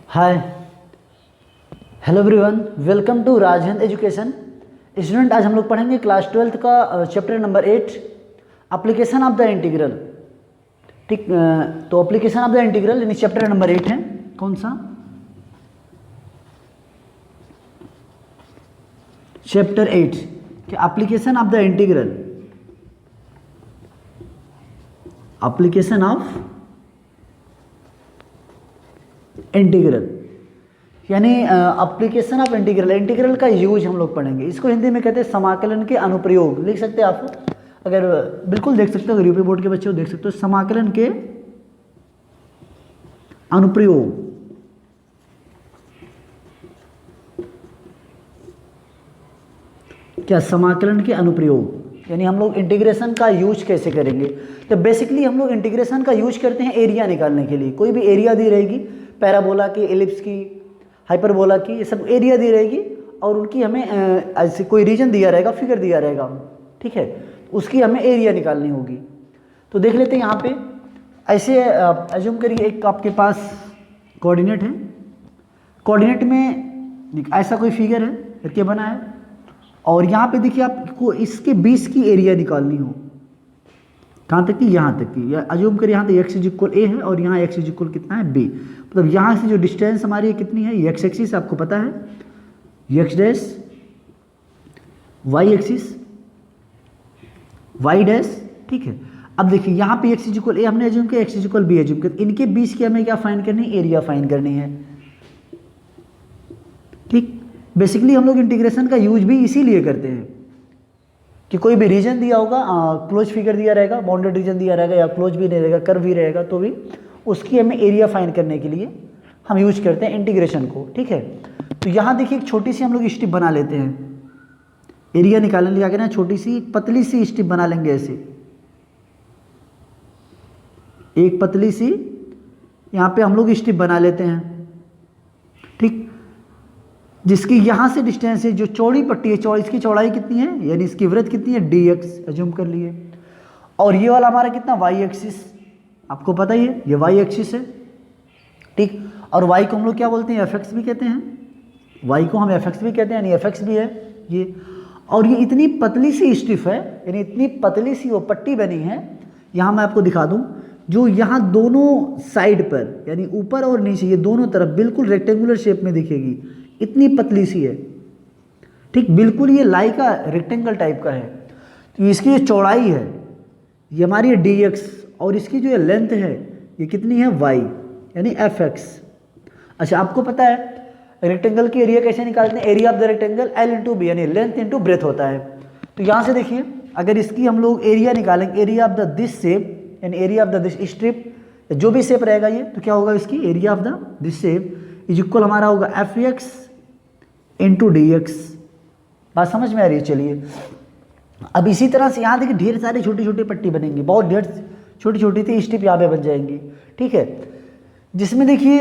Hi, hello everyone, welcome to Rajhans education. Student, आज हम लोग पढ़ेंगे क्लास 12th का chapter number 8 application of the integral. ठीक, तो एप्लीकेशन ऑफ द इंटीग्रल यानी चैप्टर नंबर 8 है। कौन सा? चैप्टर 8 कि application of the integral. Application of integral यानी एप्लीकेशन ऑफ इंटीग्रल। इंटीग्रल का यूज हम लोग पढ़ेंगे। इसको हिंदी में कहते हैं समाकलन के अनुप्रयोग। लिख सकते हैं आप, अगर बिल्कुल देख सकते हो, अगर यूपी बोर्ड के बच्चे हो देख सकते हो, समाकलन के अनुप्रयोग। क्या? समाकलन के अनुप्रयोग यानी हम लोग इंटीग्रेशन का यूज कैसे करेंगे। तो बेसिकली हम लोग इंटीग्रेशन का यूज करते हैं एरिया निकालने के लिए। कोई भी एरिया दी रहेगी, पैराबोला की, एलिप्स की, हाइपरबोला की, ये सब एरिया दी रहेगी और उनकी हमें ऐसे कोई रीजन दिया रहेगा, फिगर दिया रहेगा, ठीक है, उसकी हमें एरिया निकालनी होगी। तो देख लेते हैं यहाँ पे। ऐसे एज्यूम करिए एक आपके पास कोऑर्डिनेट है। कोऑर्डिनेट में ऐसा कोई फिगर है, करके बना है, और यहाँ पे देखिए आपको इसके 20 की एरिया निकालनी हो। कहाँ तक की? यहाँ तक की। या अज्यूम करिए यहाँ तो एक्स इज इक्वल ए है और यहाँ एक्स इज इक्वल कितना है? बी। मतलब यहाँ से जो डिस्टेंस हमारी कितनी है? एक्स एक्सिस आपको पता है, X dash, Y axis, Y dash, ठीक है। अब देखिए यहाँ पे एक्स इज इक्वल ए हमने अज्यूम किया, x is equal B assume किया। इनके 20 की हमें क्या फाइंड करनी है? एरिया फाइंड करनी है, ठीक। बेसिकली हम लोग इंटीग्रेशन का यूज भी इसीलिए करते हैं कि कोई भी रीजन दिया होगा, क्लोज फिगर दिया रहेगा, बाउंडेड रीजन दिया रहेगा, या क्लोज भी नहीं रहेगा, कर्व भी रहेगा, तो भी उसकी हमें एरिया फाइंड करने के लिए हम यूज करते हैं इंटीग्रेशन को, ठीक है। तो यहाँ देखिए एक छोटी सी हम लोग स्ट्रिप बना लेते हैं। एरिया निकालने के लिए क्या, छोटी सी पतली सी स्ट्रिप बना लेंगे। ऐसे एक पतली सी यहाँ पे हम लोग स्ट्रिप बना लेते हैं, ठीक, जिसकी यहाँ से डिस्टेंस है, जो चौड़ी पट्टी है, इसकी चौड़ाई कितनी है, यानी इसकी वृत्त कितनी है? dx अज्यूम कर लिए। और ये वाला हमारा कितना? y एक्सिस, आपको पता ही है, ये y एक्सिस है, ठीक। और y को हम लोग क्या बोलते हैं? fx भी कहते हैं। y को हम fx भी कहते हैं, यानी fx भी है ये। और ये इतनी पतली सी स्ट्रिप है, यानी इतनी पतली सी वो पट्टी बनी है। यहाँ मैं आपको दिखा दूँ, जो यहाँ दोनों साइड पर, यानी ऊपर और नीचे, ये दोनों तरफ बिल्कुल रेक्टेंगुलर शेप में दिखेगी। इतनी पतली सी है, ठीक, बिल्कुल ये लाई का रेक्टेंगल टाइप का है। तो इसकी जो चौड़ाई है ये हमारी है dx, और इसकी जो लेंथ है ये कितनी है? y, यानी fx। अच्छा, आपको पता है रेक्टेंगल की एरिया कैसे निकालते हैं? Area of the rectangle L into B, यानी लेंथ इंटू ब्रेथ होता है। तो यहाँ से देखिए, अगर इसकी हम लोग एरिया निकालेंगे, area of the this shape, यानी area of the this strip, जो भी शेप रहेगा ये, तो क्या होगा? इसकी area of the this shape is equal हमारा होगा fx इंटू डी एक्स। बात समझ में आ रही है? चलिए, अब इसी तरह से यहाँ देखिए ढेर सारी छोटी छोटी पट्टी बनेंगी, बहुत ढेर छोटी छोटी थी स्ट्रिप यहाँ पे बन जाएंगी, ठीक है, जिसमें देखिए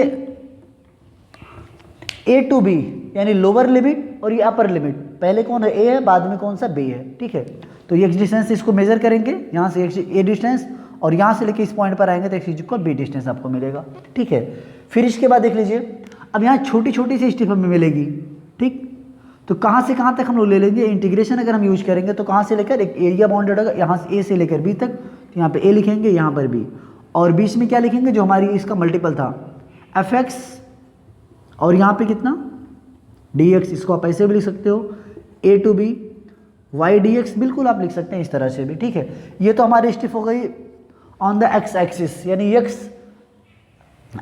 ए टू बी, यानी लोअर लिमिट और ये अपर लिमिट। पहले कौन है? ए है, बाद में कौन सा? बी है, ठीक है। तो ये डिस्टेंस इसको मेजर करेंगे, यहाँ से ए डिस्टेंस, और यहाँ से लेके इस पॉइंट पर आएंगे तो X is equal B distance आपको मिलेगा, ठीक है। फिर इसके बाद देख लीजिए, अब यहाँ छोटी छोटी सी स्ट्रिप हमें मिलेगी, ठीक। तो कहाँ से कहाँ तक हम लोग ले लेंगे? इंटीग्रेशन अगर हम यूज करेंगे तो कहाँ से लेकर, एक एरिया बाउंडेड होगा यहाँ से, ए से लेकर बी तक, तो यहाँ पे ए लिखेंगे, यहाँ पर बी, और बीच में क्या लिखेंगे? जो हमारी इसका मल्टीपल था fx, और यहाँ पे कितना? dx। इसको आप ऐसे भी लिख सकते हो, a to B y dx, बिल्कुल आप लिख सकते हैं इस तरह से भी, ठीक है। ये तो हमारी स्ट्रिप हो गई ऑन द x एक्सिस, यानी x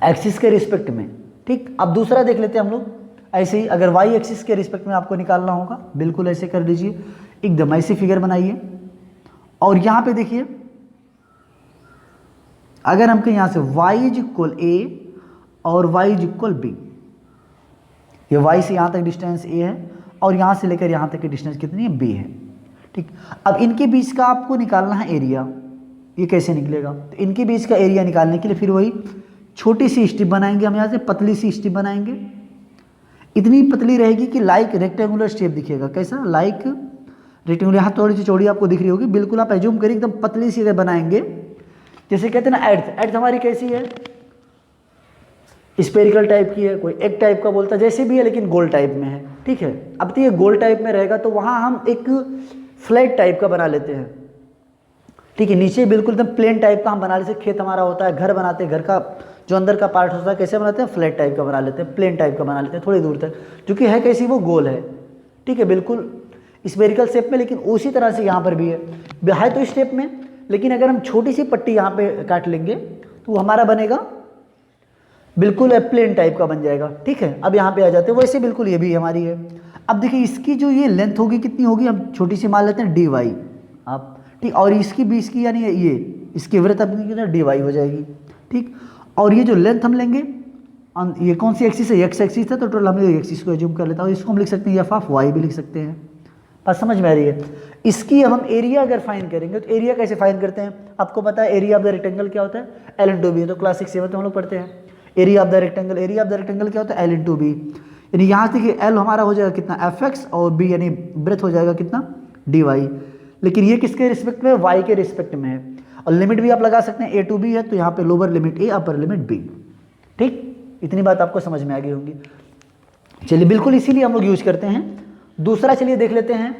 एक्सिस के रिस्पेक्ट में, ठीक। अब दूसरा देख लेते हैं हम लोग। ऐसे ही अगर y एक्सिस के रिस्पेक्ट में आपको निकालना होगा, बिल्कुल ऐसे कर लीजिए, एकदम ऐसी फिगर बनाइए। और यहाँ पे देखिए, अगर हमको यहाँ से y इज इक्वल a और y इज इक्वल b, ये y से यहाँ तक डिस्टेंस a है और यहाँ से लेकर यहाँ तक की डिस्टेंस कितनी है? b है, ठीक। अब इनके बीच का आपको निकालना है एरिया। ये कैसे निकलेगा? तो इनके बीच का एरिया निकालने के लिए फिर वही छोटी सी स्ट्रिप बनाएंगे हम। यहाँ से पतली सी स्ट्रिप बनाएंगे, इतनी पतली रहेगी कि लाइक रेक्टेंगुलर शेप दिखेगा। कैसा? Like rectangular. यहाँ थोड़ी सी चौड़ी आपको दिख रही होगी, बिल्कुल आप एज्यूम करिए एकदम पतली सी अगर बनाएंगे, जैसे कहते हैं ना अर्थ। अर्थ हमारी कैसी है? स्पेरिकल टाइप की है, कोई एक टाइप का बोलता है, जैसे भी है लेकिन गोल टाइप में है, ठीक है। अब तो ये गोल टाइप में रहेगा तो वहाँ हम एक फ्लैट टाइप का बना लेते हैं, ठीक है। नीचे बिल्कुल एकदम प्लेन टाइप का हम बना लेते हैं, खेत हमारा होता है, घर बनाते हैं, घर का जो अंदर का पार्ट होता है कैसे बनाते हैं, फ्लैट टाइप का बना लेते हैं, प्लेन टाइप का बना लेते हैं थोड़ी दूर तक, जो कि है कैसी, वो गोल है, ठीक है, बिल्कुल स्पेरिकल शेप में। लेकिन उसी तरह से यहाँ पर भी है तो स्टेप में, लेकिन अगर हम छोटी सी पट्टी यहाँ पे काट लेंगे तो वो हमारा बनेगा बिल्कुल प्लेन टाइप का बन जाएगा, ठीक है। अब यहाँ पे आ जाते हैं, वैसे बिल्कुल ये भी हमारी है। अब देखिए इसकी जो ये लेंथ होगी कितनी होगी, हम छोटी सी मान लेते हैं dy आप, ठीक, और इसकी भी इसकी यानी ये इसकी वृत्त अपनी कितना dy हो जाएगी, ठीक। और ये जो लेंथ हम लेंगे, ये कौन सी एक्सिस है, x एक्सिस है, तो टोटल हम एक्सिस को एज्यूम कर लेता हूँ, इसको हम लिख सकते हैं एफ ऑफ y भी लिख सकते हैं, बात समझ में आ रही है। इसकी अब हम एरिया अगर फाइंड करेंगे तो एरिया कैसे फाइंड करते हैं, आपको पता है एरिया ऑफ द रेक्टेंगल क्या होता है, L इंटू बी, तो क्लास 6 7 में हम लोग पढ़ते हैं area of the rectangle, area of the rectangle क्या होता है L इंटू बी, यानी यहाँ से L हमारा हो जाएगा कितना fx और b यानी ब्रेथ हो जाएगा कितना dy, लेकिन ये किसके रिस्पेक्ट में, y के रिस्पेक्ट में है। और लिमिट भी आप लगा सकते हैं, a टू b है तो यहाँ पे lower limit a upper limit b, ठीक, इतनी बात आपको समझ में आ गई होगी। चलिए बिल्कुल इसीलिए हम लोग यूज करते हैं। दूसरा चलिए देख लेते हैं,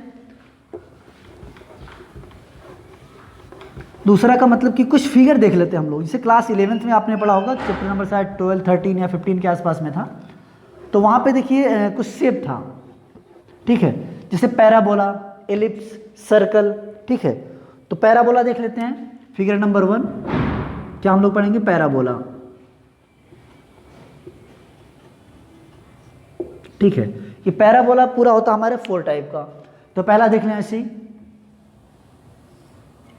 दूसरा का मतलब कि कुछ फिगर देख लेते हैं हम लोग, जैसे क्लास 11th में आपने पढ़ा होगा, चैप्टर नंबर शायद 12 13 या 15 के आसपास में था, तो वहाँ पे देखिए कुछ शेप था, ठीक है, जैसे पैराबोला, एलिप्स, सर्कल, ठीक है। तो पैराबोला देख लेते हैं, फिगर नंबर 1 क्या हम लोग पढ़ेंगे, पैराबोला, ठीक है। ये पैराबोला पूरा होता हमारे 4 टाइप का, तो पहला देख लें ऐसे ही,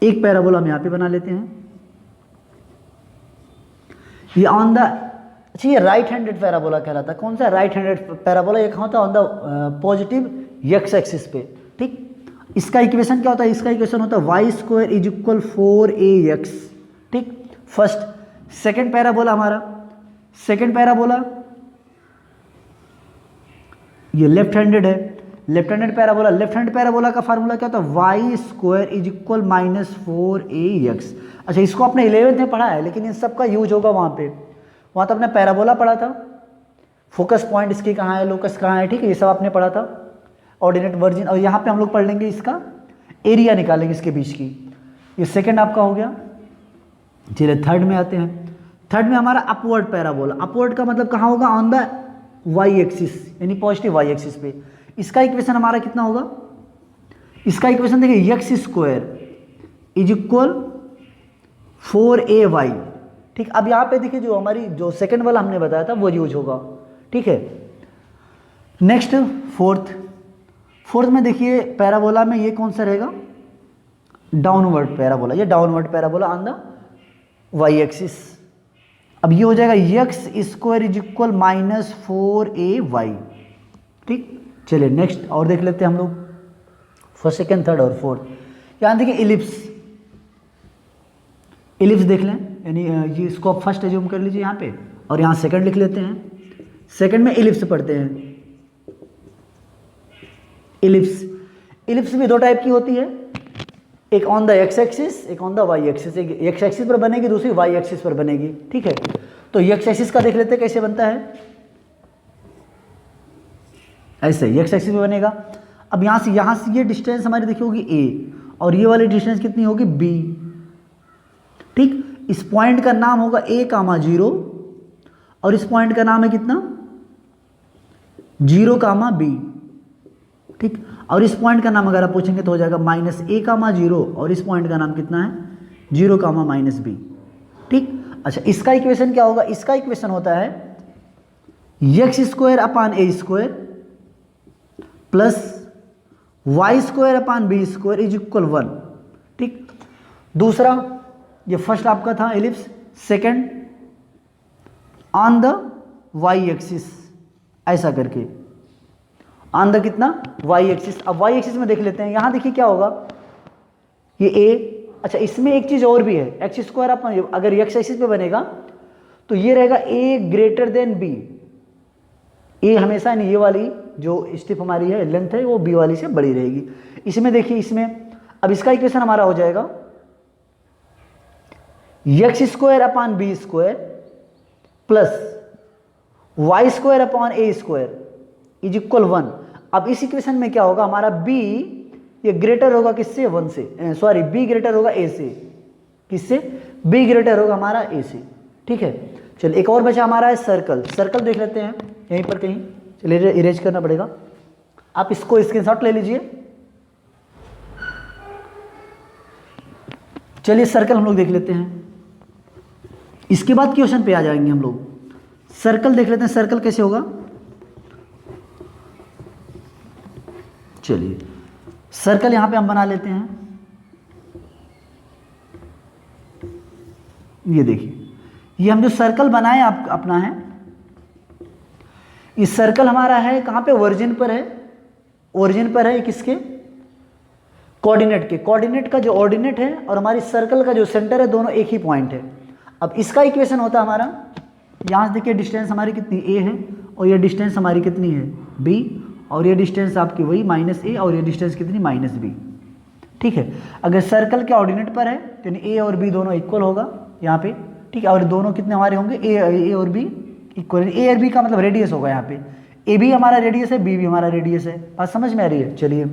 एक पैराबोला हम यहाँ पे बना लेते हैं, ये ऑन द, अच्छा ये राइट हैंडेड पैराबोला कहलाता है, कौन सा राइट हैंडेड पैराबोला, एक होता है on the positive x axis पे, ठीक। इसका इक्वेशन क्या होता है, इसका इक्वेशन होता है y square is equal 4ax, ठीक, फर्स्ट। सेकंड पैराबोला हमारा, सेकंड पैराबोला ये लेफ्ट हैंडेड है, left handed parabola, left hand parabola का फार्मूला क्या होता है, Y square is equal -4ax। अच्छा इसको आपने 11th में पढ़ा है, लेकिन इन सब का यूज होगा वहाँ तो आपने पैराबोला पढ़ा था, फोकस पॉइंट इसकी कहाँ है, लोकस कहाँ है, ठीक है, ये सब आपने पढ़ा था, ऑर्डिनेट वर्जिन। और यहाँ पे हम लोग पढ़ लेंगे इसका एरिया निकालेंगे इसके बीच की, ये सेकेंड आपका हो गया। चलिए थर्ड में आते हैं, थर्ड में हमारा अपवर्ड पैराबोला, अपवर्ड का मतलब कहाँ होगा, ऑन द वाई एक्सिस, यानी पॉजिटिव वाई एक्सिस पे। इसका इक्वेशन हमारा कितना होगा, इसका इक्वेशन देखिए x square is equal 4ay, ठीक। अब यहाँ पे देखिए जो हमारी जो सेकंड वाला हमने बताया था वो यूज होगा, ठीक है। नेक्स्ट फोर्थ में देखिए पैराबोला में ये कौन सा रहेगा, डाउनवर्ड पैराबोला, ये downward parabola on the Y axis. अब ये हो जाएगा X square is equal -4ay, ठीक। चलिए नेक्स्ट और देख लेते हैं हम लोग, फर्स्ट सेकेंड थर्ड और फोर्थ। यहाँ देखिए इलिप्स, इलिप्स देख लें, यानी ये इसको आप फर्स्ट एज्यूम कर लीजिए यहाँ पे, और यहाँ सेकंड लिख लेते हैं, सेकंड में इलिप्स पढ़ते हैं। इलिप्स, इलिप्स भी 2 टाइप की होती है, एक ऑन द एक्स एक्सिस, एक ऑन द वाई एक्सिस, एक एक्स एक्सिस पर बनेगी, दूसरी वाई एक्सिस पर बनेगी, ठीक है। तो एक्स एक्सिस का देख लेते हैं कैसे बनता है, ऐसे एक्स एक्सिस में बनेगा। अब यहाँ से ये डिस्टेंस हमारी देखी होगी a, और ये वाली डिस्टेंस कितनी होगी b, ठीक। इस पॉइंट का नाम होगा a, 0, और इस पॉइंट का नाम है कितना 0, b, ठीक। और इस पॉइंट का नाम अगर आप पूछेंगे तो हो जाएगा -a, 0, और इस पॉइंट का नाम कितना है 0, -b, ठीक। अच्छा इसका इक्वेशन क्या होगा, इसका इक्वेशन होता है X square upon a square plus Y square upon B square is equal 1, ठीक। दूसरा ये फर्स्ट आपका था ellipse, second on the Y axis, ऐसा करके ऑन द कितना वाई एक्सिस। अब वाई एक्सिस में देख लेते हैं, यहाँ देखिए क्या होगा, ये ए, अच्छा इसमें एक चीज़ और भी है, एक्स स्क्वायर अपन अगर एक्स एक्सिस पे बनेगा तो ये रहेगा ए ग्रेटर देन बी, ए हमेशा नहीं, ये वाली जो स्टिप हमारी है लेंथ है वो बी वाली से बड़ी रहेगी। इसमें देखिए, इसमें अब इसका इक्वेशन हमारा हो जाएगा X square upon B square plus Y square upon A square is equal 1। अब इस इक्वेशन में क्या होगा, हमारा b ये ग्रेटर होगा किससे, 1 से, सॉरी b ग्रेटर होगा a से, किससे, b ग्रेटर होगा हमारा a से। ठीक है, चलिए एक और बचा हमारा है सर्कल। सर्कल देख लेते हैं यहीं पर कहीं, चलिए इरेज करना पड़ेगा, आप इसको स्क्रीनशॉट ले लीजिए। चलिए सर्कल हम लोग देख लेते हैं, इसके बाद क्वेश्चन पे आ जाएंगे हम लोग। सर्कल देख लेते हैं, सर्कल कैसे होगा। चलिए सर्कल यहां पे हम बना लेते हैं। ये देखिए, ये हम जो सर्कल बनाए आप अपना है, इस सर्कल हमारा है कहां पे, ओरिजिन पर है, ओरिजिन पर है किसके, कोऑर्डिनेट के। कोऑर्डिनेट का जो ऑर्डिनेट है और हमारी सर्कल का जो सेंटर है, दोनों एक ही पॉइंट है। अब इसका इक्वेशन होता है हमारा, यहां से देखिए डिस्टेंस हमारी कितनी a है, और ये डिस्टेंस हमारी कितनी है b, और ये डिस्टेंस आपकी वही -a, और ये डिस्टेंस कितनी -b। ठीक है, अगर सर्कल के ऑर्डिनेट पर है तो a और b दोनों इक्वल होगा यहाँ पे। ठीक है, और दोनों कितने हमारे होंगे, a और b इक्वल। a और b का मतलब रेडियस होगा यहाँ पे, a भी हमारा रेडियस है, b भी हमारा रेडियस है। बात समझ में आ रही है। चलिए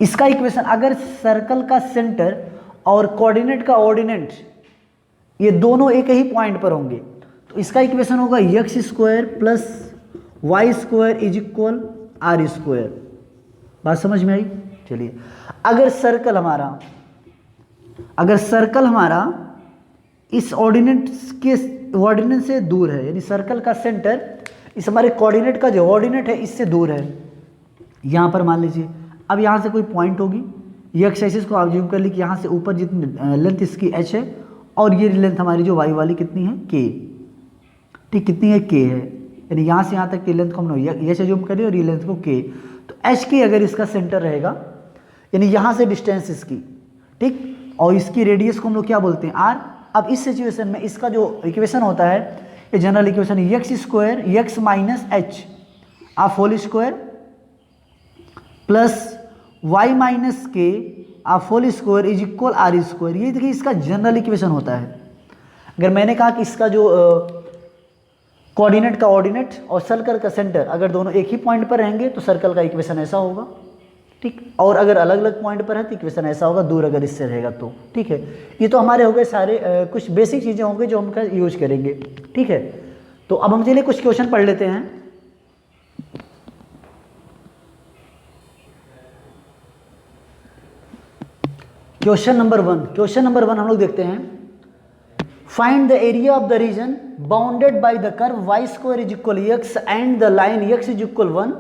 इसका इक्वेशन, अगर सर्कल का सेंटर और कोऑर्डिनेट का ऑर्डिनेट ये दोनों एक ही पॉइंट पर होंगे, तो इसका इक्वेशन होगा X square plus Y square is equal R square. बात समझ में आई। चलिए अगर सर्कल हमारा इस ऑर्डिनेट से दूर है, यानी सर्कल का सेंटर इस हमारे कोऑर्डिनेट का जो ऑर्डिनेट है इससे दूर है, यहाँ पर मान लीजिए। अब यहाँ से कोई पॉइंट होगी, ये एक्स एक्सिस को आप जूम कर ली कि यहाँ से ऊपर जितनी लेंथ इसकी h है, और ये लेंथ हमारी जो y वाली कितनी है, k। ठीक, कितनी है, k है, यानी यहाँ से यहाँ तक की लेंथ को हमने ये से जूम कर ली और ये लेंथ को k। तो h k अगर इसका सेंटर रहेगा, यानी यहाँ से डिस्टेंस इसकी, ठीक, और इसकी रेडियस को हम लोग क्या बोलते हैं, r। अब इस सिचुएशन में इसका जो इक्वेशन होता है, ये general equation X square X minus H आप whole square plus Y minus K आप whole square is equal R square. ये देखिए इसका जनरल इक्वेशन होता है। अगर मैंने कहा कि इसका जो कोऑर्डिनेट का ऑर्डिनेट और सर्कल का सेंटर अगर दोनों एक ही पॉइंट पर रहेंगे तो सर्कल का इक्वेशन ऐसा होगा, ठीक, और अगर अलग अलग पॉइंट पर है तो इक्वेशन ऐसा होगा, दूर अगर इससे रहेगा तो। ठीक है, ये तो हमारे हो गए सारे कुछ बेसिक चीज़ें होंगे जो हम यूज करेंगे। ठीक है, तो अब हम चलिए कुछ क्वेश्चन पढ़ लेते हैं। क्वेश्चन नंबर 1 हम लोग देखते हैं। Find the area of the region bounded by the curve Y square is equal X and the line X is equal 1,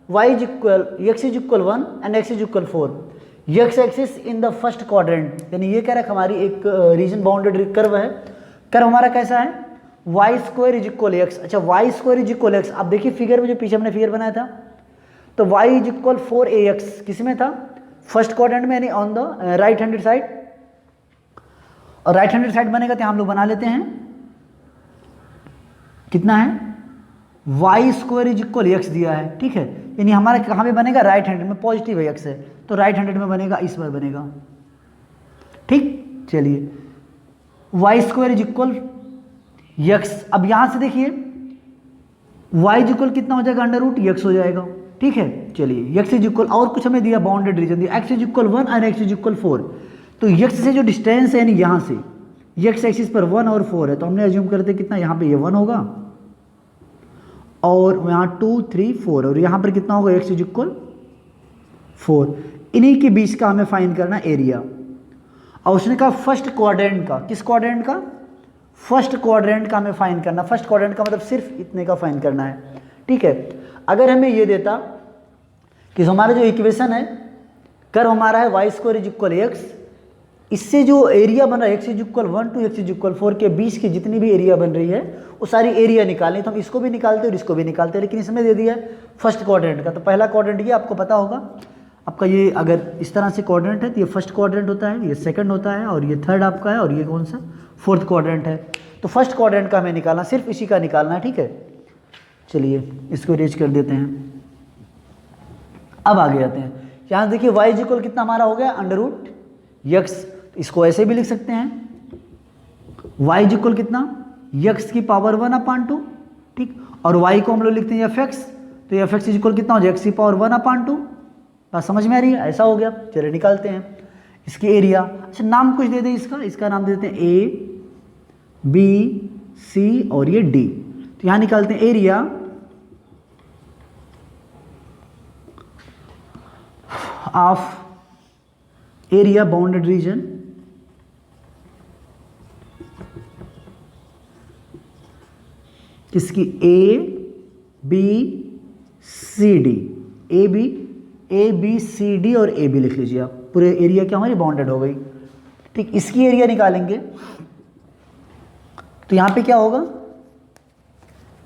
Y is equal X is equal 1 and X is equal 4। X axis in the first quadrant, यानी ये कह रहा है हमारी एक region bounded curve है। Curve हमारा कैसा है, Y square is equal X. अच्छा, Y square is equal X, अब देखिए फिगर में जो पीछे हमने फिगर बनाया था, तो वाई इज इक्वल 4ax किस में था, फर्स्ट क्वाड्रेंट में, यानी on the right handed side. और राइट हैंडेड साइड बनेगा तो हम लोग बना लेते हैं, कितना है, Y square is equal X दिया है। ठीक है, यानी हमारा कहाँ पे बनेगा, राइट हैंडेड में, पॉजिटिव है एक्स है तो राइट हैंडेड में बनेगा, इस बार बनेगा। ठीक, चलिए Y square is equal X. अब यहां से देखिए वाई इज इक्वल कितना हो जाएगा, अंडर रूट एक्स हो जाएगा। ठीक है, चलिए एक्स इज इक्वल, और कुछ हमें दिया बाउंडेड रीजन दिया, एक्स इज इक्वल 1 और एक्स इज इक्वल 4। तो एक्स से जो डिस्टेंस है, यानी यहाँ से एक्स एक्सिस पर 1 और 4 है, तो हमने अज्यूम करते कितना, यहाँ पे ये 1 होगा और यहाँ 2 3 4, और यहाँ पर कितना होगा, एक्स इज इक्वल 4। इन्हीं के बीच का हमें फाइंड करना एरिया। और उसने कहा फर्स्ट क्वाड्रेंट का, किस क्वाड्रेंट का, फर्स्ट क्वाड्रेंट का हमें फाइंड करना। फर्स्ट क्वाड्रेंट का मतलब सिर्फ इतने का फाइंड करना है। ठीक है, अगर हमें ये देता कि हमारा जो इक्वेशन है, कर्व हमारा है Y square is equal X, इससे जो एरिया बन रहा है X is equal 1 to X is equal 4 के बीच की जितनी भी एरिया बन रही है वो सारी एरिया निकालनी, तो हम इसको भी निकालते हैं और इसको भी निकालते हैं, लेकिन इसमें दे दिया है फर्स्ट क्वाड्रेंट का। तो पहला क्वाड्रेंट ये आपको पता होगा, आपका ये अगर इस तरह से क्वाड्रेंट है तो ये फर्स्ट क्वाड्रेंट होता है, ये सेकंड होता है, और ये थर्ड आपका है, और ये कौन सा, फोर्थ क्वाड्रेंट है। तो फर्स्ट क्वाड्रेंट का हमें निकालना, सिर्फ इसी का निकालना है। ठीक है, चलिए इसको रेज कर देते हैं। अब आगे आते हैं, यहाँ देखिए वाई इज इक्वल कितना हमारा हो गया, अंडर रूट एक्स। इसको ऐसे भी लिख सकते हैं, वाई इज इक्वल कितना, एक्स की पावर 1/2 ठीक, और y को हम लोग लिखते हैं fx, तो एफ एक्स इक्वल कितना हो जाए x की पावर 1/2। बात समझ में आ रही है? ऐसा हो गया। चलिए निकालते हैं इसकी एरिया। अच्छा नाम कुछ दे दें इसका नाम दे देते हैं A B C और ये D। तो यहाँ निकालते हैं area of area bounded reason किसकी A B C D, A B C D और A B लिख लीजिए आप। पूरे एरिया क्या हमारी बाउंडेड हो गई। ठीक, इसकी एरिया निकालेंगे तो यहां पे क्या होगा,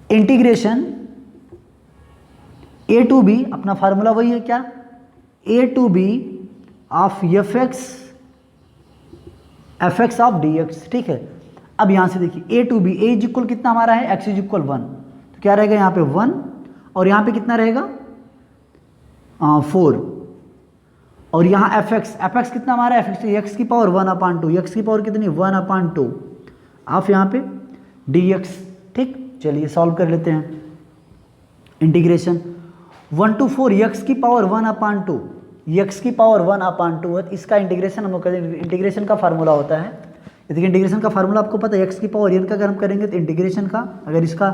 इंटीग्रेशन A टू B, अपना फार्मूला वही है क्या, A to B of F X of D X. ठीक है, अब यहां से देखिए A to B, A is equal कितना हमारा है, x इज इक्वल 1, तो क्या रहेगा यहाँ पे 1 और यहाँ पे कितना रहेगा 4, और यहाँ एफ एक्स कितना हमारा एफ एक्स की पावर 1/2, एक्स की पावर कितनी 1/2 ऑफ यहाँ पे डी एक्स। ठीक, चलिए सॉल्व कर लेते हैं। इंटीग्रेशन 1 to 4 एक्स की पावर 1/2, एक्स की पावर 1/2 है। इसका इंटीग्रेशन हम लोग करेंगे, इंटीग्रेशन का फार्मूला होता है, देखिए इंटीग्रेशन का फार्मूला आपको पता है, एक्स की पावर एन का अगर हम करेंगे तो इंटीग्रेशन का, अगर इसका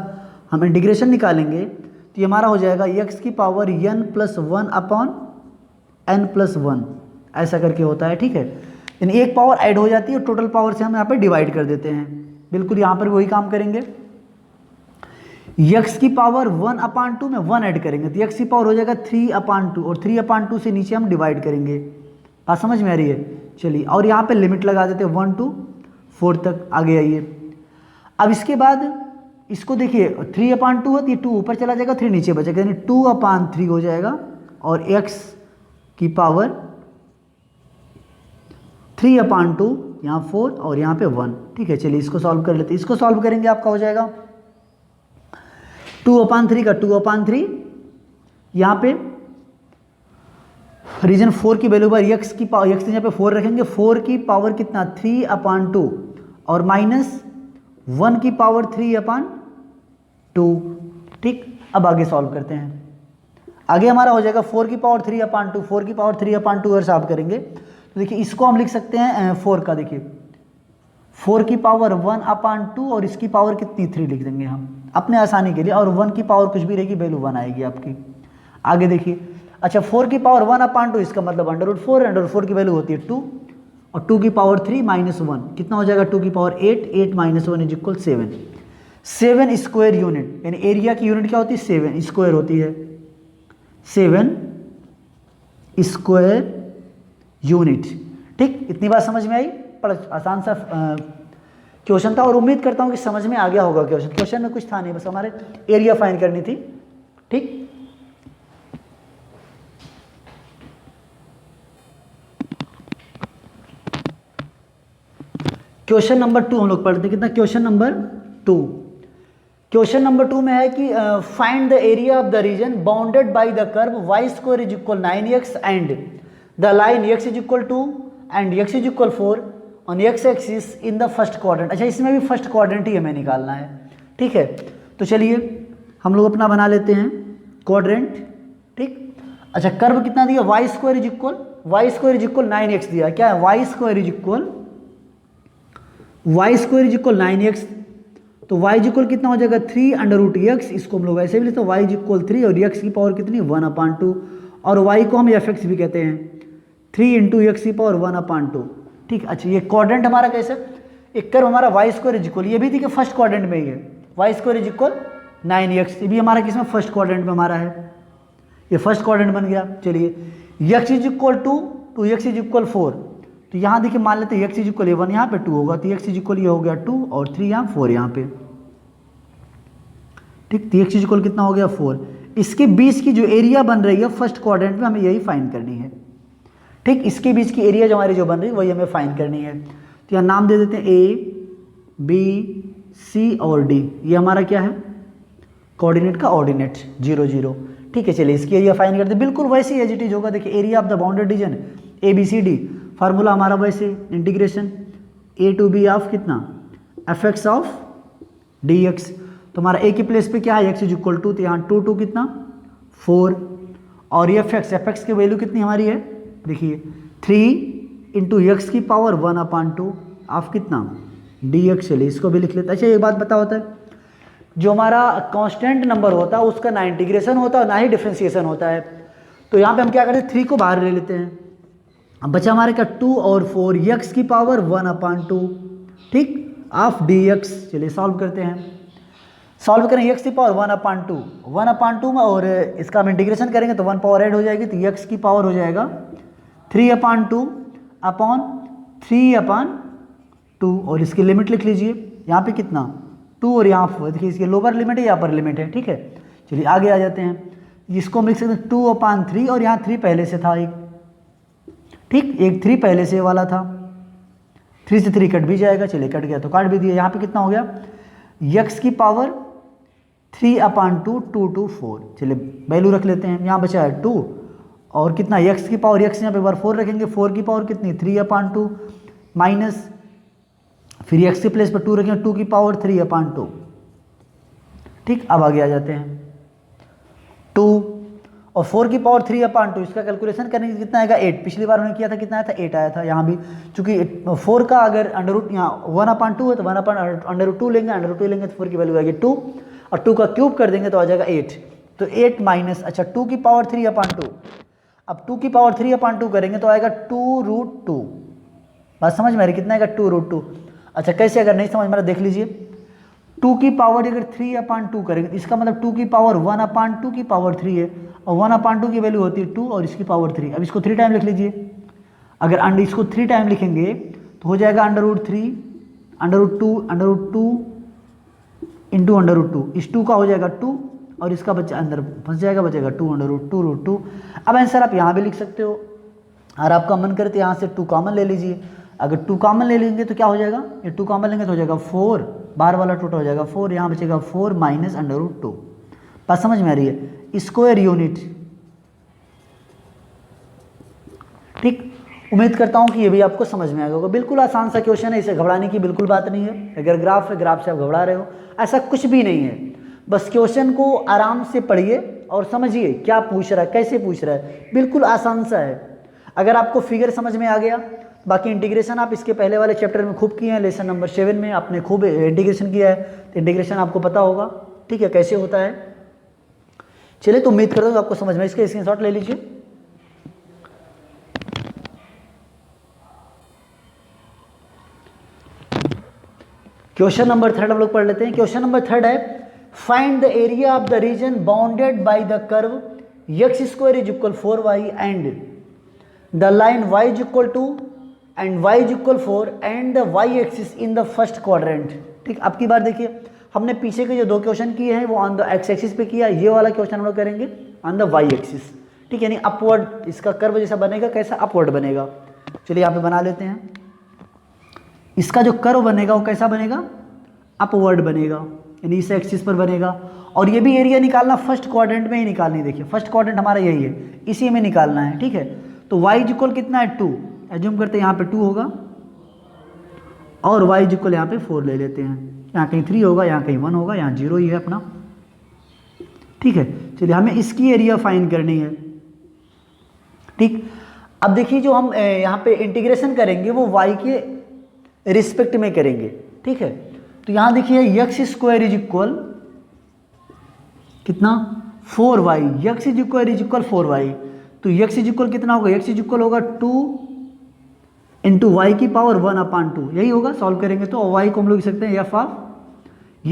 हम इंटीग्रेशन निकालेंगे तो ये हमारा हो जाएगा एक्स की पावर n + 1/n + 1, ऐसा करके होता है। ठीक है, यानी एक पावर ऐड हो जाती है और टोटल पावर से हम यहाँ पे डिवाइड कर देते हैं। बिल्कुल यहाँ पर वही काम करेंगे, x की पावर 1/2 में 1 ऐड करेंगे तो x की पावर हो जाएगा 3/2 और 3/2 से नीचे हम डिवाइड करेंगे। बात समझ में आ रही है? चलिए, और यहाँ पे लिमिट लगा देते हैं 1 to 4 तक। आगे आइए, अब इसके बाद इसको देखिए 3/2 है तो ये 2 ऊपर चला जाएगा, 3 नीचे बचेगा, यानी 2/3 हो जाएगा और x की पावर 3/2 यहाँ 4 और यहाँ पे 1। ठीक है, चलिए इसको सॉल्व कर लेते हैं। इसको सॉल्व करेंगे आपका हो जाएगा 2/3 का 2/3, यहाँ पे रीजन 4 की वैल्यू पर x की पावर, x यहाँ पे 4 रखेंगे, 4 की पावर कितना 3/2 और माइनस 1 की पावर 3/2। ठीक, अब आगे सॉल्व करते हैं। आगे हमारा हो जाएगा 4 की पावर 3/2, 4 की पावर 3/2 अगर सॉल्व करेंगे तो देखिए इसको हम लिख सकते हैं 4 का, देखिए 4 की पावर 1/2 और इसकी पावर कितनी 3 लिख देंगे हम अपने आसानी के लिए, और 1 की पावर कुछ भी रहेगी वैल्यू 1 आएगी आपकी। आगे देखिए, अच्छा 4 की पावर 1/2 इसका मतलब √4, √4 की वैल्यू होती है 2 और 2 की पावर 3 - 1 कितना हो जाएगा 2 की power 8, 8 - 1 is equal 7। 7 square unit, यानी एरिया की यूनिट क्या होती है 7 स्क्वायर होती है, 7 स्क्वायर यूनिट। ठीक, इतनी बात समझ में आई? बड़ा आसान सा क्वेश्चन था और उम्मीद करता हूँ कि समझ में आ गया होगा। क्वेश्चन में कुछ था नहीं, बस हमारे एरिया फाइंड करनी थी। ठीक, क्वेश्चन नंबर 2 हम लोग पढ़ते हैं। कितना? Question number 2। क्वेश्चन नंबर 2 में है कि find the area of the region bounded by the curve y² is equal 9x and the line x is equal 2 and x is equal 4 on x axis in the first quadrant. अच्छा, इसमें भी first quadrant ही हमें निकालना है। ठीक है, तो चलिए हम लोग अपना बना लेते हैं क्वाड्रेंट। ठीक, अच्छा कर्व कितना दिया y² इज इक्वल 9x दिया। क्या है? y² इज इक्वल 9x, तो y इज इक्वल कितना हो जाएगा 3√x, इसको हम लोग ऐसे भी लेते हैं y इज इक्वल 3 और x की पावर कितनी 1/2 और y को हम fx भी कहते हैं 3 × x की पावर 1/2। ठीक, अच्छा ये क्वाड्रेंट हमारा कैसे, एक कर्व हमारा y² इज इक्वल, ये भी थी कि फर्स्ट क्वाड्रेंट में ही है, y² इज इक्वल 9x, ये भी हमारा किसमें फर्स्ट क्वाड्रेंट में हमारा है, ये फर्स्ट क्वाड्रेंट बन गया। चलिए x is equal 2 to x is equal 4, तो यहाँ देखिए मान लेते हैं x इज इक्वल 1 यहाँ पे 2 होगा, तो x इज इक्वल ये हो गया 2 और 3 यहाँ 4 यहाँ पे। ठीक, तो x इज इक्वल कितना हो गया 4। इसके बीच की जो एरिया बन रही है फर्स्ट क्वाड्रेंट में हमें यही फाइंड करनी है। ठीक, इसके बीच की एरिया जो हमारी जो बन रही है वही हमें फाइंड करनी है। तो यहाँ नाम दे देते हैं A, B, C और D, ये हमारा क्या है कोऑर्डिनेट का ऑर्डिनेट 0 0। ठीक है, चलिए इसकी एरिया फाइंड करते हैं, बिल्कुल वैसे ही एज इट इज होगा। देखिए area of the bounded reason ABCD, formula हमारा वैसे integration A to B of कितना fx ऑफ dx। तुम्हारा ए की प्लेस पे क्या है, एक्स इज इक्वल टू, तो यहाँ टू कितना 4, और एफ एक्स की वैल्यू कितनी हमारी है, देखिए 3 इंटू एक्स की पावर 1/2 ऑफ कितना डी एक्स। चलिए इसको भी लिख लेते हैं। अच्छा एक बात बता होता है, जो हमारा कांस्टेंट नंबर होता है उसका ना इंटीग्रेशन होता है ना ही डिफ्रेंसिएशन होता है। तो यहाँ पे हम क्या करते हैं, 3 को बाहर ले लेते हैं। अब बचा हमारे का 2 और 4 एक्स की पावर 1/2, ठीक, ऑफ डी एक्स। चलिए सॉल्व करते हैं। सॉल्व करें एक्स की पावर 1/2 में, और इसका हम इंटीग्रेशन करेंगे तो 1 पावर ऐड हो जाएगी, तो एक्स की पावर हो जाएगा 3/2 अपॉन 3/2, और इसकी लिमिट लिख लीजिए। यहाँ पे कितना 2 और यहाँ देखिए इसकी लोअर लिमिट है या अपर लिमिट है, ठीक है। चलिए आगे आ जाते हैं। इसको हम लिख सकते हैं 2/3, और यहाँ 3 पहले से था एक, ठीक, एक 3 पहले से वाला था, 3 से 3 कट भी जाएगा। चलिए कट गया तो काट भी दिया। यहाँ पे कितना हो गया, एक्स की पावर 3/2 2 to 4। चलिए वैल्यू रख लेते हैं। यहाँ बचा है 2 और कितना एक्स की पावर, एक्स यहाँ पे बार 4 रखेंगे, 4 की पावर कितनी 3/2 माइनस, फिर एक्स की प्लेस पर 2 रखेंगे, 2 की पावर 3/2, ठीक। अब आगे आ जाते हैं 2 और 4 की पावर 3/2, इसका कैलकुलेशन करने के कितना आएगा 8। पिछली बार उन्होंने किया था कितना आया था 8 आया था। यहाँ भी चूंकि 4 का अगर अंडर रूट यहाँ 1/2 है तो 1/√2 लेंगे, √2 लेंगे तो 4 की वैल्यू आएगी 2, और 2 का क्यूब कर देंगे तो आ जाएगा 8। तो 8 माइनस, अच्छा 2 की पावर 3/2, अब 2 की पावर 3/2 करेंगे तो आएगा 2√2। बात समझ में आ रही, कितना आएगा 2√2। अच्छा कैसे, अगर नहीं समझ में आ रहा देख लीजिए, 2 की पावर अगर 3/2 करेंगे, इसका मतलब 2 की पावर 1/2 की पावर 3 है, और 1/2 की वैल्यू होती है 2 और इसकी पावर 3। अब इसको 3 टाइम लिख लीजिए। अगर इसको 3 टाइम लिखेंगे तो हो जाएगा √3 √2 इंटू √2, इस 2 का हो जाएगा 2 और इसका बच्चा अंदर फंस जाएगा, बचेगा 2 √2 √2। अब आंसर आप यहाँ भी लिख सकते हो, और आपका मन करे तो यहाँ से 2 कॉमन ले लीजिए। अगर 2 कॉमन ले लेंगे तो क्या हो जाएगा, ये 2 कॉमन लेंगे तो हो जाएगा 4, बाहर वाला टोटल हो जाएगा 4, यहाँ बचेगा 4 माइनस √2। बात समझ में आ रही है, स्क्वायर यूनिट, ठीक। उम्मीद करता हूँ कि ये भी आपको समझ में आ गया होगा। बिल्कुल आसान सा क्वेश्चन है, इसे घबराने की बिल्कुल बात नहीं है। अगर ग्राफ है, ग्राफ से आप घबरा रहे हो, ऐसा कुछ भी नहीं है। बस क्वेश्चन को आराम से पढ़िए और समझिए क्या पूछ रहा है, कैसे पूछ रहा है, बिल्कुल आसान सा है। अगर आपको फिगर समझ में आ गया, बाकी इंटीग्रेशन आप इसके पहले वाले चैप्टर में खूब किए हैं, लेसन नंबर 7 में आपने खूब इंटीग्रेशन किया है, तो इंटीग्रेशन आपको पता होगा, ठीक है, कैसे होता है। चलिए तो उम्मीद करता हूँ आपको समझ में, इसके स्क्रीनशॉट ले लीजिए। क्वेश्चन नंबर 3 हम लोग पढ़ लेते हैं। क्वेश्चन नंबर 3 है, find the area of the region bounded by the curve x² is equal 4y and the line y is equal to and y is equal 4 and the y axis in the first quadrant, ठीक। अब की बार देखिए, हमने पीछे के जो 2 question किए हैं वो ऑन द x एक्सिस पे किया, ये वाला क्वेश्चन हम लोग करेंगे ऑन द y एक्सिस, ठीक, यानी अपवर्ड इसका कर्व जैसा बनेगा, कैसा अपवर्ड बनेगा। चलिए यहाँ पे बना लेते हैं। इसका जो कर्व बनेगा वो कैसा बनेगा, अपवर्ड बनेगा, यानी इस एक्सिस पर बनेगा। और ये भी एरिया निकालना फर्स्ट क्वाड्रेंट में ही निकालनी, देखिए फर्स्ट क्वाड्रेंट हमारा यही है, इसी में निकालना है, ठीक है। तो y इज इक्वल कितना है 2, एज्यूम करते हैं यहाँ पे 2 होगा, और y इज इक्वल यहाँ पे 4 ले लेते हैं, यहाँ कहीं 3 होगा, यहाँ कहीं 1 होगा, यहाँ 0 ही है अपना, ठीक है। चलिए हमें इसकी एरिया फाइंड करनी है, ठीक। अब देखिए जो हम यहाँ पे इंटीग्रेशन करेंगे वो y के रिस्पेक्ट में करेंगे, ठीक है। तो यहाँ देखिए x² इज इक्वल कितना 4y, x is equal 4y, तो x इज इक्वल कितना होगा, x इज इक्वल होगा 2 इंटू वाई की पावर 1/2, यही होगा। सॉल्व करेंगे तो y को हम लोग लिख सकते हैं f ऑफ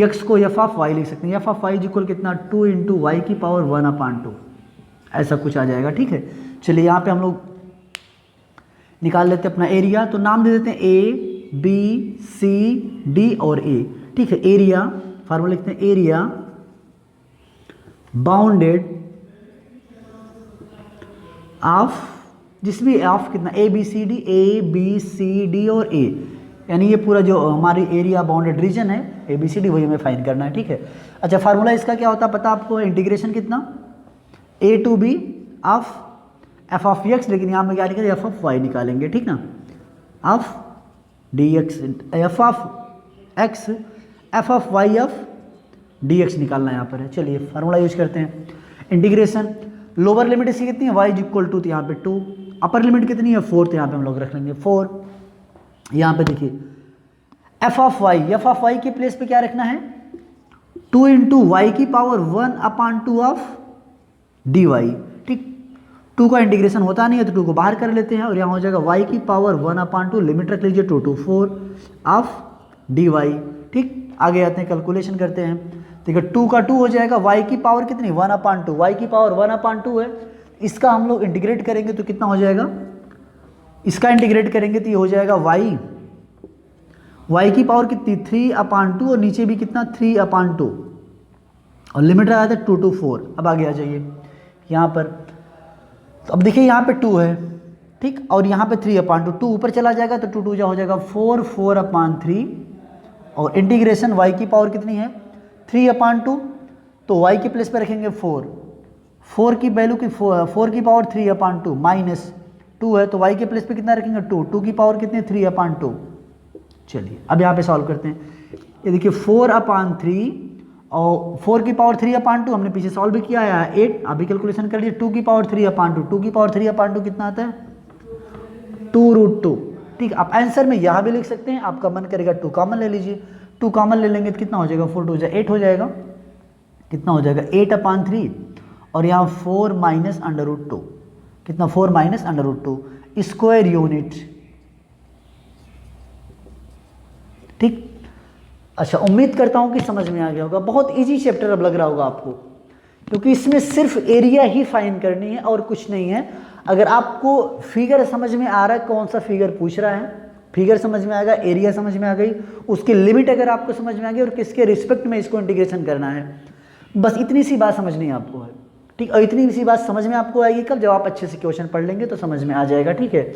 x को f ऑफ y लिख सकते हैं, f of y is equal कितना 2 इंटू वाई की पावर 1/2, ऐसा कुछ आ जाएगा, ठीक है। चलिए यहाँ पे हम लोग निकाल लेते हैं अपना एरिया। तो नाम दे देते हैं A B C D और A, ठीक है। एरिया फार्मूला लिखते हैं, एरिया बाउंडेड ऑफ, जिसमें ऑफ कितना A B C D और A, यानी ये पूरा जो हमारी एरिया बाउंडेड रीजन है A B C D वही हमें फाइंड करना है, ठीक है। अच्छा फार्मूला इसका क्या होता है पता आपको, इंटीग्रेशन कितना A to B of f of x, लेकिन यहाँ में क्या निकालेंगे f ऑफ y निकालेंगे, ठीक ना, of dx f of x f of y of dx निकालना यहाँ पर है। चलिए फार्मूला यूज करते हैं। इंटीग्रेशन लोअर लिमिट इसकी कितनी है y इज इक्वल टू, तो यहाँ पे 2, अपर लिमिट कितनी है 4, तो यहाँ पे हम लोग रख लेंगे 4। यहाँ पे देखिए f ऑफ y के प्लेस पे क्या रखना है 2 इंटू वाई की पावर 1/2 ऑफ dy। ठीक, 2 का इंटीग्रेशन होता नहीं है तो 2 को बाहर कर लेते हैं और यहाँ हो जाएगा y की पावर 1/2, लिमिट रख लीजिए 2 to 4 ऑफ dy। ठीक, आगे आते हैं कैलकुलेशन करते हैं। ठीक है, 2 का 2 हो जाएगा, y की पावर कितनी 1/2, y की पावर 1/2 है। इसका हम लोग इंटीग्रेट करेंगे तो कितना हो जाएगा, इसका इंटीग्रेट करेंगे तो ये हो जाएगा y की पावर कितनी 3/2 और नीचे भी कितना 3/2 और लिमिट रहा था 2 to 4। अब आगे आ जाइए यहाँ पर, तो अब देखिए यहाँ पे 2 है, ठीक, और यहाँ पे 3/2, 2 ऊपर चला जाएगा तो 2 2 हो जाएगा 4, 4/3 और इंटीग्रेशन y की पावर कितनी है 3/2, तो y के प्लेस पे रखेंगे 4 की वैल्यू की 4 की पावर 3/2 माइनस 2 है तो y के प्लेस पे कितना रखेंगे 2 की पावर कितनी 3/2। चलिए अब यहाँ पे सॉल्व करते हैं। ये देखिए 4/3 और 4 की पावर 3/2 हमने पीछे सॉल्व भी किया है 8। अभी कैलकुलेशन कर लीजिए 2 की पावर 3/2, 2 की पावर 3/2 कितना आता है 2√2। ठीक, आप आंसर में यहाँ भी लिख सकते हैं, आपका मन करेगा 2 कॉमन ले लीजिए, 2 कॉमन ले लेंगे तो कितना हो जाएगा 4 2 जा 8 हो जाएगा, कितना हो जाएगा 8/3 और यहाँ 4 माइनस √2, कितना 4 माइनस √2 स्क्वायर यूनिट। ठीक, अच्छा उम्मीद करता हूँ कि समझ में आ गया होगा। बहुत इजी चैप्टर अब लग रहा होगा आपको, क्योंकि इसमें सिर्फ एरिया ही फाइंड करनी है और कुछ नहीं है। अगर आपको फिगर समझ में आ रहा है, कौन सा फिगर पूछ रहा है, फिगर समझ में आएगा, एरिया समझ में आ गई, उसकी लिमिट अगर आपको समझ में आ गई और किसके रिस्पेक्ट में इसको इंटीग्रेशन करना है, बस इतनी सी बात समझनी है आपको है। ठीक, और इतनी सी बात समझ में आपको आएगी कब, जब आप अच्छे से क्वेश्चन पढ़ लेंगे तो समझ में आ जाएगा। ठीक है,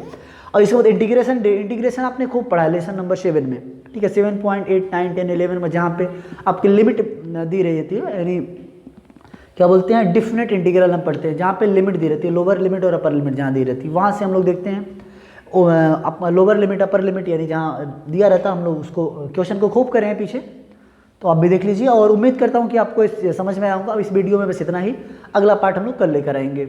और इसके बाद इंटीग्रेशन आपने खूब पढ़ा है लेसन नंबर 7 में। ठीक है, 7.8 9 10 11 में जहाँ पे आपकी लिमिट दी रही थी, यानी क्या बोलते हैं डिफिनेट इंटीग्रल हम पढ़ते हैं, जहाँ पे लिमिट दी रहती है, लोअर लिमिट और अपर लिमिट जहाँ दी रहती है, वहाँ से हम लोग देखते हैं लोअर लिमिट अपर लिमिट, यानी जहाँ दिया रहता है हम लोग उसको क्वेश्चन को खूब करें हैं पीछे, तो आप भी देख लीजिए। और उम्मीद करता हूँ कि आपको समझ में आऊँगा। अब इस वीडियो में बस इतना ही, अगला पार्ट हम लोग कल लेकर आएंगे।